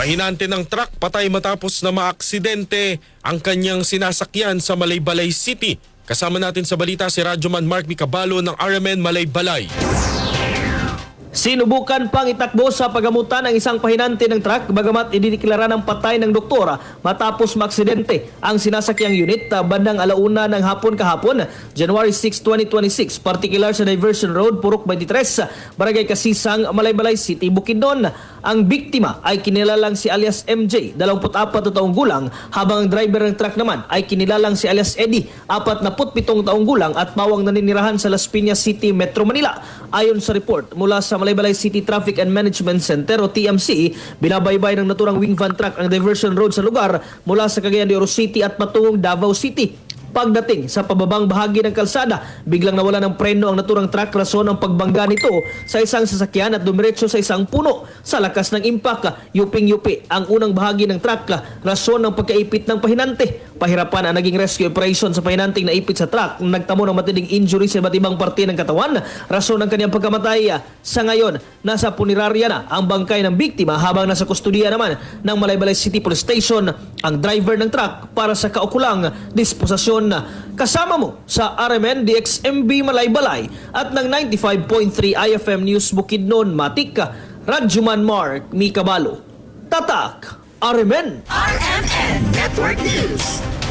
Pahinante ng truck patay matapos na maaksidente ang kanyang sinasakyan sa Malaybalay City. Kasama natin sa balita si Radyoman Mark Micabalo ng RMN Malaybalay. Sinubukan pang itakbo sa pagamutan ang isang pahinante ng truck bagamat idineklara ng patay ng doktora matapos maaksidente ang sinasakyang unit bandang 1:00 ng hapon kahapon, January 6, 2026, particular sa Diversion Road, Purok 23, Barangay Kasisang, Malaybalay City, Bukidnon. Ang biktima ay kinilalang si alias MJ, 24 taong gulang, habang ang driver ng truck naman ay kinilalang si alias Eddie, 47 taong gulang at bawang naninirahan sa Las Piñas City, Metro Manila. Ayon sa report mula sa Malaybalay City Traffic and Management Center o TMC, binabaybay ng naturang wing van truck ang diversion road sa lugar mula sa Cagayan de Oro City at patungong Davao City. Pagdating sa pababang bahagi ng kalsada, biglang nawala ng preno ang naturang truck, rason ang pagbangga nito sa isang sasakyan at dumiretso sa isang puno. Sa lakas ng impact, yuping-yupi ang unang bahagi ng truck, rason ng pagkaipit ng pahinante. Pahirapan ang naging rescue operation sa pahinanteng naipit sa truck, nagtamo ng matinding injury sa iba't ibang parte ng katawan, rason ng kanyang pagkamatay. Sa ngayon, nasa punerarya na ang bangkay ng biktima habang nasa kustudiya naman ng Malaybalay City Police Station ang driver ng truck para sa kaukulang disposasyon. Kasama mo sa RMN DXMB Malaybalay at ng 95.3 IFM News Bukidnon, Matik, Radyoman Mark Micabalo. Tatak, RMN! RMN Network News.